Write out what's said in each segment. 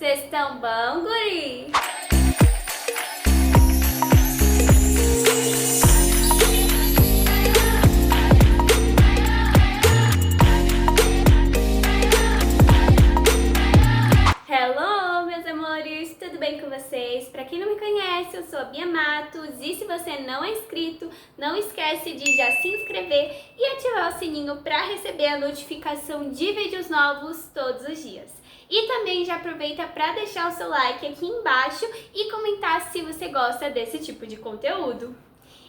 Cês tão bom, guri? Hello, meus amores! Tudo bem com vocês? Pra quem não me conhece, eu sou a Bia Matos e se você não é inscrito, não esquece de já se inscrever e ativar o sininho pra receber a notificação de vídeos novos todos os dias. E também já aproveita para deixar o seu like aqui embaixo e comentar se você gosta desse tipo de conteúdo.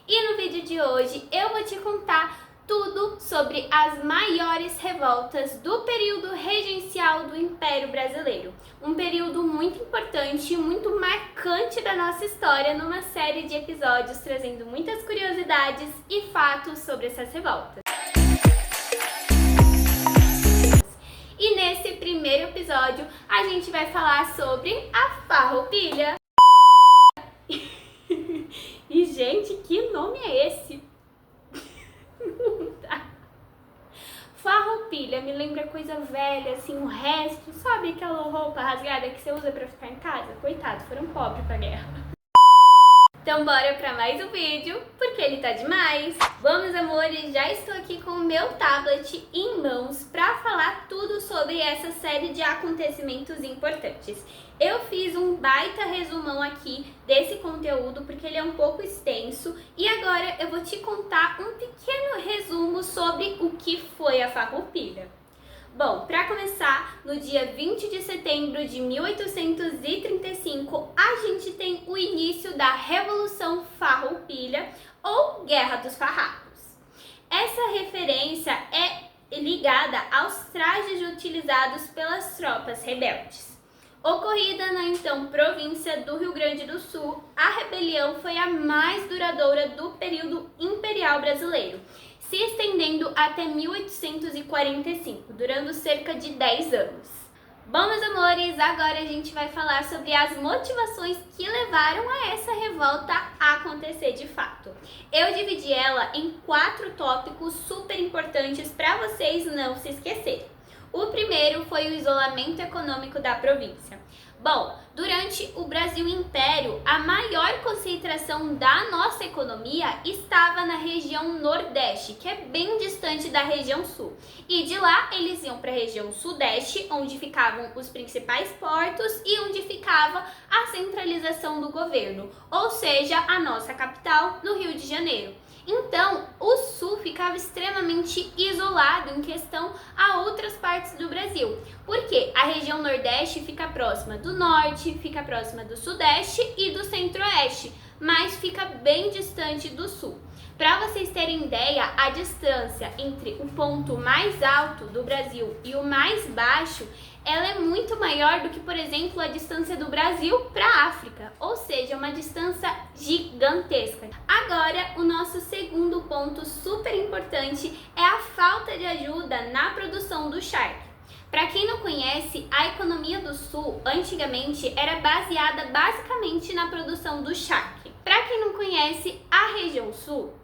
E no vídeo de hoje eu vou te contar tudo sobre as maiores revoltas do período regencial do Império Brasileiro. Um período muito importante e muito marcante da nossa história, numa série de episódios trazendo muitas curiosidades e fatos sobre essas revoltas. E nesse primeiro episódio a gente vai falar sobre a Farroupilha. E gente, que nome é esse? Farroupilha me lembra coisa velha, assim, o resto, sabe aquela roupa rasgada que você usa pra ficar em casa? Coitado, foram pobres pra guerra. Então bora pra mais um vídeo, porque ele tá demais! Vamos, amores, já estou aqui com o meu tablet em mãos pra falar tudo sobre essa série de acontecimentos importantes. Eu fiz um baita resumão aqui desse conteúdo, porque ele é um pouco extenso, e agora eu vou te contar um pequeno resumo sobre o que foi a Farroupilha. Bom, para começar, no dia 20 de setembro de 1835, a gente tem o início da Revolução Farroupilha, ou Guerra dos Farrapos. Essa referência é ligada aos trajes utilizados pelas tropas rebeldes. Ocorrida na então província do Rio Grande do Sul, a rebelião foi a mais duradoura do período imperial brasileiro, se estendendo até 1845, durando cerca de 10 anos. Bom, meus amores, agora a gente vai falar sobre as motivações que levaram a essa revolta a acontecer de fato. Eu dividi ela em 4 tópicos super importantes para vocês não se esquecerem. O primeiro foi o isolamento econômico da província. Bom, durante o Brasil Império, a maior concentração da nossa economia estava na região Nordeste, que é bem distante da região Sul. E de lá eles iam para a região Sudeste, onde ficavam os principais portos e onde ficava a centralização do governo, ou seja, a nossa capital, no Rio de Janeiro. Então, o Sul ficava extremamente isolado em questão a outras partes do Brasil, porque a região Nordeste fica próxima do Norte, fica próxima do Sudeste e do Centro-Oeste, mas fica bem distante do Sul. Para vocês terem ideia, a distância entre o ponto mais alto do Brasil e o mais baixo, ela é muito maior do que, por exemplo, a distância do Brasil para a África, ou seja, uma distância gigantesca. Agora, o nosso segundo ponto super importante é a falta de ajuda na produção do charque. Para quem não conhece, a economia do Sul, antigamente, era baseada basicamente na produção do charque. Para quem não conhece, a região Sul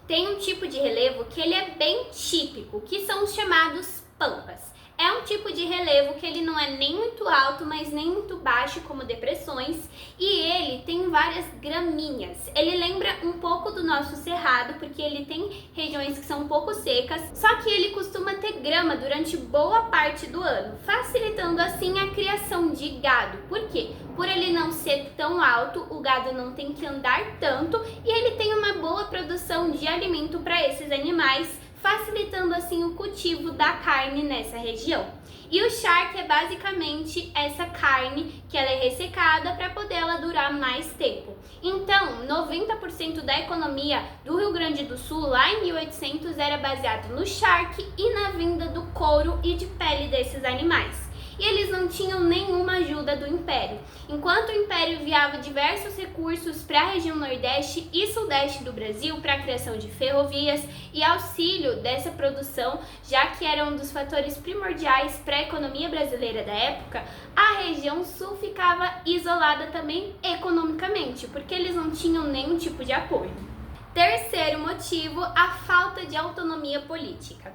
tem um tipo de relevo que ele é bem típico, que são os chamados pampas. É um tipo de relevo que ele não é nem muito alto, mas nem muito baixo, como depressões, e ele tem várias gramíneas. Ele lembra um pouco do nosso cerrado, porque ele tem regiões que são um pouco secas, só que ele costuma ter grama durante boa parte do ano, facilitando assim a criação de gado. Por quê? Por ele não ser tão alto, o gado não tem que andar tanto e ele tem uma boa produção de alimento para esses animais, facilitando assim o cultivo da carne nessa região. E o charque é basicamente essa carne que ela é ressecada para poder ela durar mais tempo. Então, 90% da economia do Rio Grande do Sul, lá em 1800, era baseado no charque e na venda do couro e de pele desses animais. E eles não tinham nenhuma ajuda do Império. Enquanto o Império enviava diversos recursos para a região Nordeste e Sudeste do Brasil para a criação de ferrovias e auxílio dessa produção, já que era um dos fatores primordiais para a economia brasileira da época, a região Sul ficava isolada também economicamente, porque eles não tinham nenhum tipo de apoio. Terceiro motivo, a falta de autonomia política.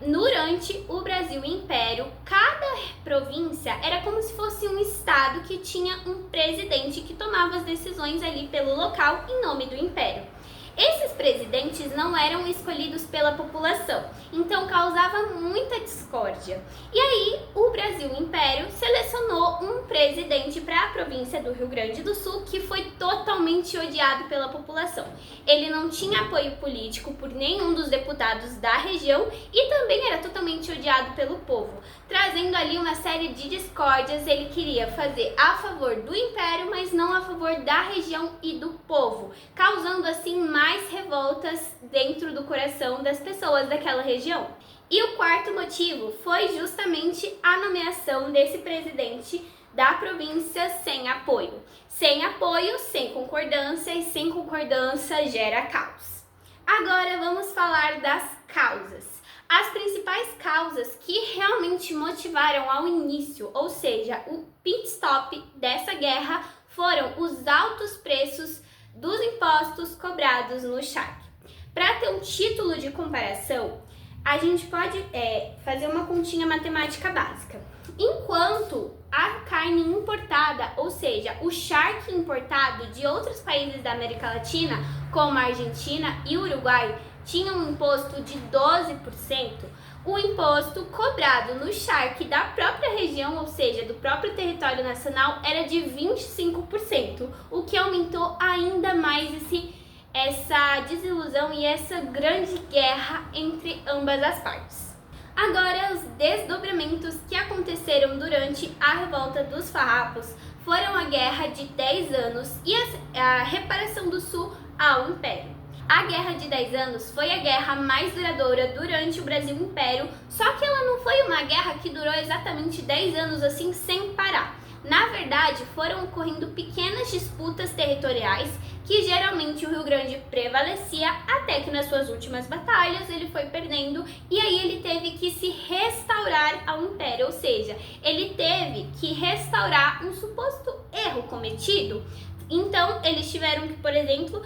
Durante o Brasil Império, cada província era como se fosse um estado que tinha um presidente que tomava as decisões ali pelo local em nome do império. Esses presidentes não eram escolhidos pela população, então causava muita discórdia. E aí, o Brasil Império selecionou um presidente para a província do Rio Grande do Sul que foi totalmente odiado pela população. Ele não tinha apoio político por nenhum dos deputados da região e também era totalmente odiado pelo povo, trazendo ali uma série de discórdias. Ele queria fazer a favor do Império, mas não a favor da região e do povo, causando assim mais revoltas dentro do coração das pessoas daquela região. E o quarto motivo foi justamente a nomeação desse presidente da província sem apoio. Sem apoio, sem concordância, e sem concordância gera caos. Agora vamos falar das causas. As principais causas que realmente motivaram ao início, ou seja, o pit stop dessa guerra, foram os altos preços dos impostos cobrados no charque. Para ter um título de comparação, a gente pode fazer uma continha matemática básica. Enquanto a carne importada, ou seja, o charque importado de outros países da América Latina, como a Argentina e o Uruguai, tinha um imposto de 12%, o imposto cobrado no charque da própria região, ou seja, do próprio território nacional, era de 25%, o que aumentou ainda mais essa desilusão e essa grande guerra entre ambas as partes. Agora, os desdobramentos que aconteceram durante a Revolta dos Farrapos foram a Guerra de 10 anos e a reparação do Sul ao Império. A Guerra de 10 anos foi a guerra mais duradoura durante o Brasil Império, só que ela não foi uma guerra que durou exatamente 10 anos assim sem parar. Na verdade, foram ocorrendo pequenas disputas territoriais que geralmente o Rio Grande prevalecia, até que nas suas últimas batalhas ele foi perdendo e aí ele teve que se restaurar ao Império, ou seja, ele teve que restaurar um suposto erro cometido. Então, eles tiveram que, por exemplo,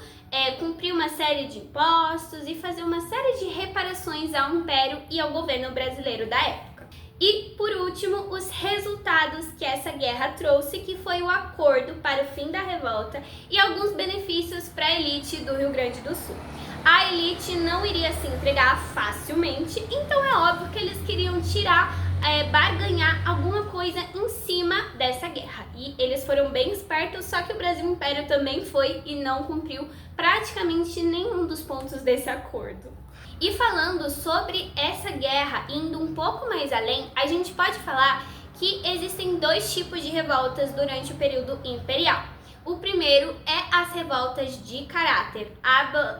cumprir uma série de impostos e fazer uma série de reparações ao Império e ao governo brasileiro da época. E, por último, os resultados que essa guerra trouxe, que foi o acordo para o fim da revolta e alguns benefícios para a elite do Rio Grande do Sul. A elite não iria se entregar facilmente, então é óbvio que eles queriam barganhar alguma coisa em cima dessa guerra. E eles foram bem espertos, só que o Brasil Império também foi e não cumpriu praticamente nenhum dos pontos desse acordo. E falando sobre essa guerra, indo um pouco mais além, a gente pode falar que existem dois tipos de revoltas durante o período imperial. O primeiro é as revoltas de caráter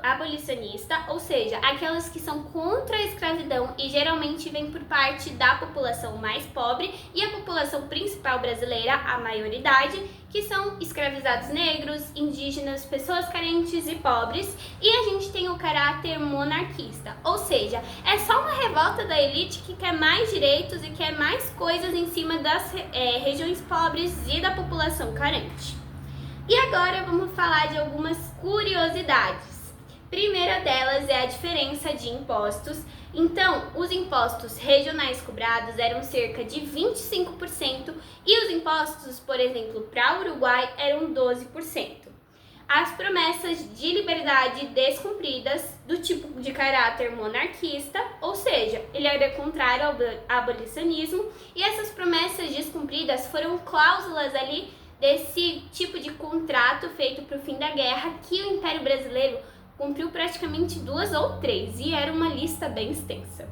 abolicionista, ou seja, aquelas que são contra a escravidão e geralmente vêm por parte da população mais pobre e a população principal brasileira, a maioridade, que são escravizados negros, indígenas, pessoas carentes e pobres. E a gente tem o caráter monarquista, ou seja, é só uma revolta da elite que quer mais direitos e quer mais coisas em cima das regiões pobres e da população carente. E agora vamos falar de algumas curiosidades. Primeira delas é a diferença de impostos. Então, os impostos regionais cobrados eram cerca de 25% e os impostos, por exemplo, para o Uruguai eram 12%. As promessas de liberdade descumpridas, do tipo de caráter monarquista, ou seja, ele era contrário ao abolicionismo, e essas promessas descumpridas foram cláusulas ali desse tipo de contrato feito para o fim da guerra, que o Império Brasileiro cumpriu praticamente 2 ou 3, e era uma lista bem extensa.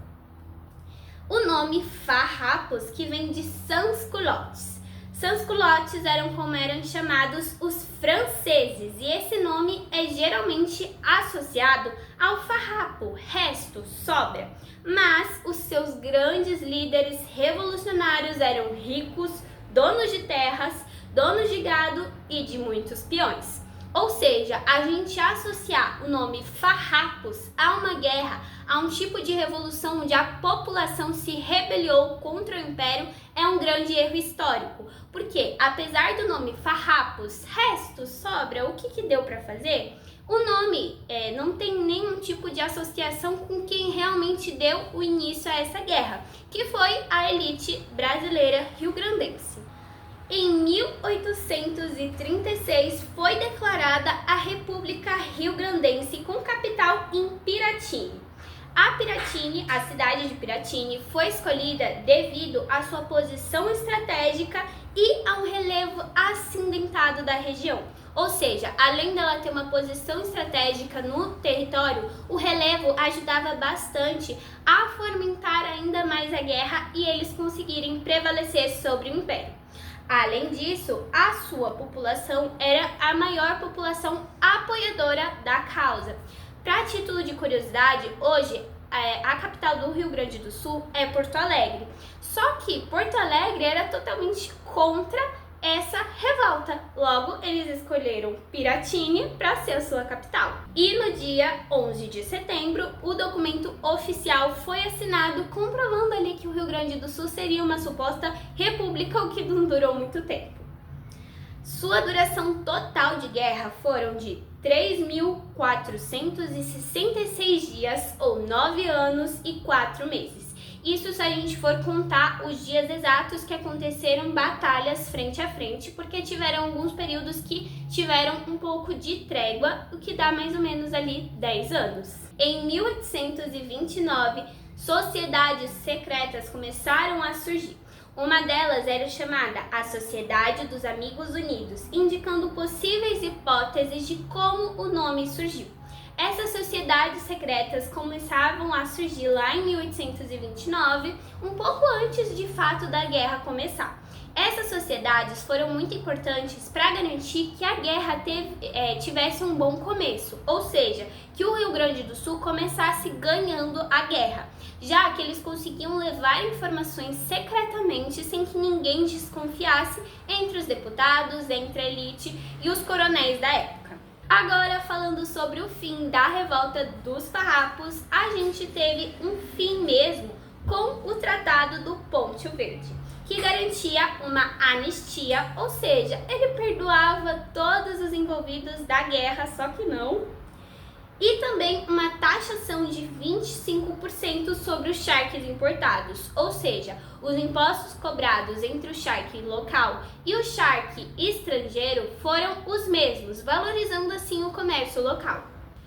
O nome farrapos, que vem de sans-culottes. Sans-culottes eram como eram chamados os franceses, e esse nome é geralmente associado ao farrapo, resto, sobra. Mas os seus grandes líderes revolucionários eram ricos, donos de terras, donos de gado e de muitos peões. Ou seja, a gente associar o nome farrapos a uma guerra, a um tipo de revolução onde a população se rebelou contra o Império, é um grande erro histórico. Porque, apesar do nome farrapos, resto, sobra, o que deu para fazer? O nome não tem nenhum tipo de associação com quem realmente deu o início a essa guerra, que foi a elite brasileira rio-grandense. Em 1836 foi declarada a República Rio-Grandense com capital em Piratini. A cidade de Piratini, foi escolhida devido à sua posição estratégica e ao relevo acidentado da região. Ou seja, além dela ter uma posição estratégica no território, o relevo ajudava bastante a fomentar ainda mais a guerra e eles conseguirem prevalecer sobre o império. Além disso, a sua população era a maior população apoiadora da causa. Para título de curiosidade, hoje a capital do Rio Grande do Sul é Porto Alegre. Só que Porto Alegre era totalmente contra essa revolta. Logo, eles escolheram Piratini para ser a sua capital. E no dia 11 de setembro, o documento oficial foi assinado, comprovando ali que o Rio Grande do Sul seria uma suposta república, o que não durou muito tempo. Sua duração total de guerra foram de 3.466 dias, ou 9 anos e 4 meses. Isso se a gente for contar os dias exatos que aconteceram batalhas frente a frente, porque tiveram alguns períodos que tiveram um pouco de trégua, o que dá mais ou menos ali 10 anos. Em 1829, sociedades secretas começaram a surgir. Uma delas era chamada a Sociedade dos Amigos Unidos, indicando possíveis hipóteses de como o nome surgiu. Essas sociedades secretas começavam a surgir lá em 1829, um pouco antes de fato da guerra começar. Essas sociedades foram muito importantes para garantir que a guerra tivesse um bom começo, ou seja, que o Rio Grande do Sul começasse ganhando a guerra, já que eles conseguiam levar informações secretamente sem que ninguém desconfiasse entre os deputados, entre a elite e os coronéis da época. Agora, falando sobre o fim da revolta dos farrapos, a gente teve um fim mesmo com o Tratado do Ponte Verde, que garantia uma anistia, ou seja, ele perdoava todos os envolvidos da guerra, só que não. E também uma taxação de 25% sobre os charques importados, ou seja, os impostos cobrados entre o charque local e o charque estrangeiro foram os mesmos, valorizando assim o comércio local.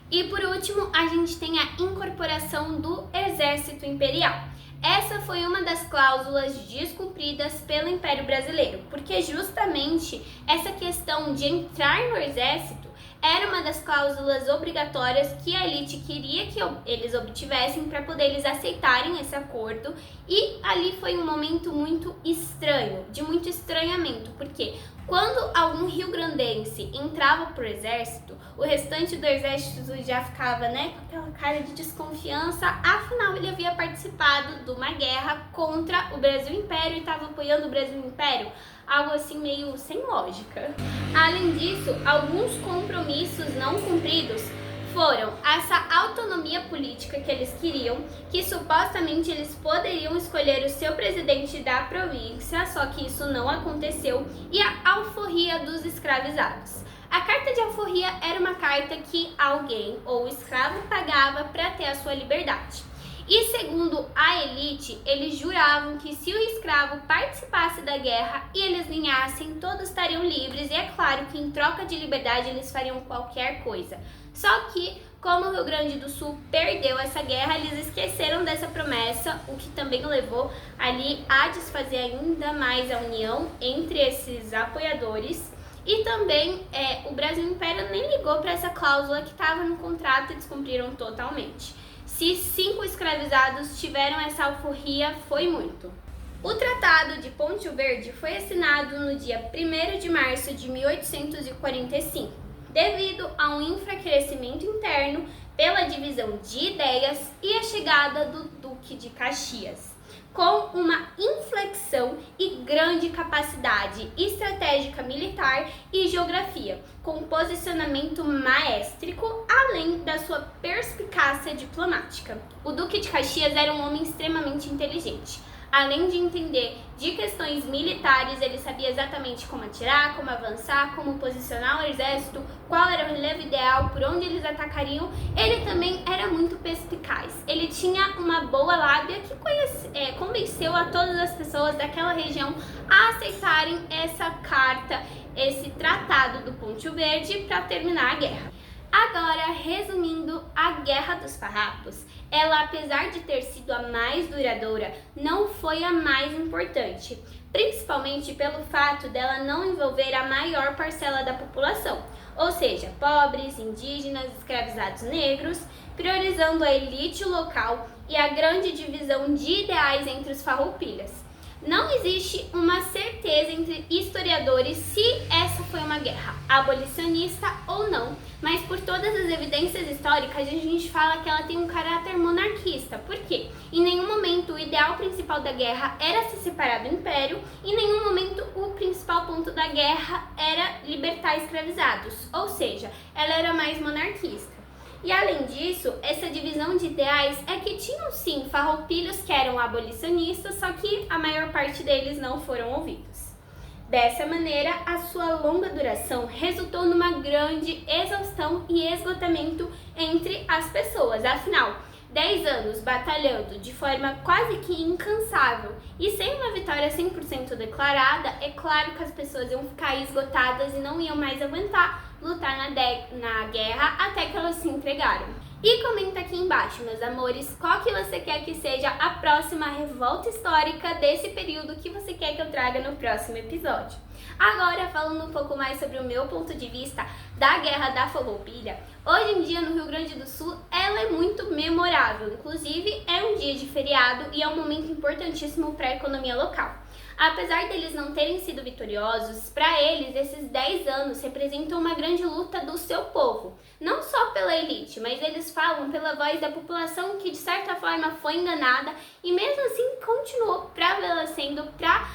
E por último, a gente tem a incorporação do Exército Imperial. Essa foi uma das cláusulas descumpridas pelo Império Brasileiro, porque justamente essa questão de entrar no exército era uma das cláusulas obrigatórias que a elite queria que eles obtivessem para poder eles aceitarem esse acordo, e ali foi um momento muito estranho, de muito estranhamento, porque quando algum rio-grandense entrava pro exército, o restante do exército já ficava, com aquela cara de desconfiança, afinal ele havia participado de uma guerra contra o Brasil Império e estava apoiando o Brasil Império, algo assim meio sem lógica. Além disso, alguns compromissos não cumpridos foram essa autonomia política que eles queriam, que supostamente eles poderiam escolher o seu presidente da província, só que isso não aconteceu, e a alforria dos escravizados. A carta de alforria era uma carta que alguém ou escravo pagava para ter a sua liberdade. E segundo a elite, eles juravam que se o escravo participasse da guerra e eles ganhassem, todos estariam livres, e é claro que em troca de liberdade eles fariam qualquer coisa. Só que, como o Rio Grande do Sul perdeu essa guerra, eles esqueceram dessa promessa, o que também levou ali a desfazer ainda mais a união entre esses apoiadores. E também o Brasil Império nem ligou para essa cláusula que estava no contrato e descumpriram totalmente. Se 5 escravizados tiveram essa alforria, foi muito. O Tratado de Ponte Verde foi assinado no dia 1º de março de 1845, devido a um enfraquecimento interno pela divisão de ideias e a chegada do Duque de Caxias, com uma inflexão e grande capacidade estratégica militar e geografia, com posicionamento maestrico, além da sua perspicácia diplomática. O Duque de Caxias era um homem extremamente inteligente. Além de entender de questões militares, ele sabia exatamente como atirar, como avançar, como posicionar o exército, qual era o relevo ideal, por onde eles atacariam. Ele também era muito perspicaz. Ele tinha uma boa lábia que convenceu a todas as pessoas daquela região a aceitarem essa carta esse tratado do Poncho Verde para terminar a guerra. Agora, resumindo, a Guerra dos Farrapos, ela, apesar de ter sido a mais duradoura, não foi a mais importante, principalmente pelo fato dela não envolver a maior parcela da população, ou seja, pobres, indígenas, escravizados negros, priorizando a elite local e a grande divisão de ideais entre os farroupilhas. Não existe uma certeza entre historiadores se essa foi uma guerra abolicionista ou não, mas por todas as evidências históricas a gente fala que ela tem um caráter monarquista. Por quê? Em nenhum momento o ideal principal da guerra era se separar do império, em nenhum momento o principal ponto da guerra era libertar escravizados, ou seja, ela era mais monarquista. E além disso, essa divisão de ideais é que tinham sim farroupilhos que eram abolicionistas, só que a maior parte deles não foram ouvidos. Dessa maneira, a sua longa duração resultou numa grande exaustão e esgotamento entre as pessoas. Afinal, 10 anos batalhando de forma quase que incansável e sem uma vitória 100% declarada, é claro que as pessoas iam ficar esgotadas e não iam mais aguentar lutar na guerra até que elas se entregaram. E comenta aqui embaixo, meus amores, qual que você quer que seja a próxima revolta histórica desse período que você quer que eu traga no próximo episódio. Agora, falando um pouco mais sobre o meu ponto de vista da Guerra da Farroupilha, hoje em dia no Rio Grande do Sul ela é muito memorável, inclusive é um dia de feriado e é um momento importantíssimo para a economia local. Apesar deles não terem sido vitoriosos, para eles esses 10 anos representam uma grande luta do seu povo, não só pela elite, mas eles falam pela voz da população que de certa forma foi enganada e mesmo assim continuou prevalecendo para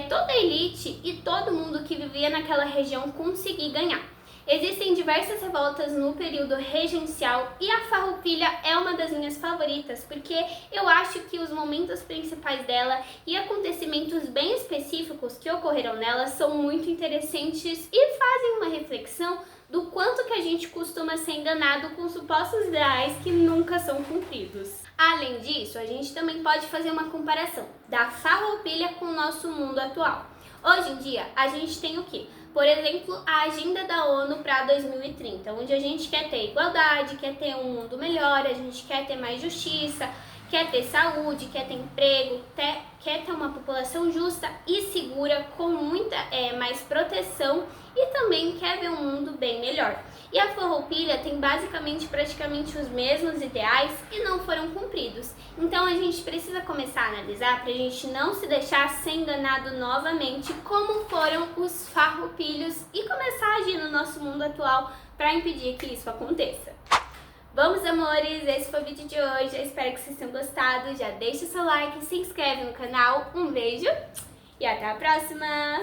toda a elite e todo mundo que vivia naquela região conseguir ganhar. Existem diversas revoltas no período regencial e a Farroupilha é uma das minhas favoritas porque eu acho que os momentos principais dela e acontecimentos bem específicos que ocorreram nela são muito interessantes e fazem uma reflexão do quanto que a gente costuma ser enganado com supostos ideais que nunca são cumpridos. Além disso, a gente também pode fazer uma comparação da Farroupilha com o nosso mundo atual. Hoje em dia, a gente tem o quê? Por exemplo, a agenda da ONU para 2030, onde a gente quer ter igualdade, quer ter um mundo melhor, a gente quer ter mais justiça, quer ter saúde, quer ter emprego, quer ter uma população justa e segura, com muita mais proteção e também quer ver um mundo bem melhor. E a Farroupilha tem basicamente praticamente os mesmos ideais e não foram cumpridos. Então a gente precisa começar a analisar para a gente não se deixar ser enganado novamente como foram os farroupilhos e começar a agir no nosso mundo atual para impedir que isso aconteça. Vamos, amores, esse foi o vídeo de hoje, eu espero que vocês tenham gostado, já deixa o seu like, se inscreve no canal, um beijo e até a próxima!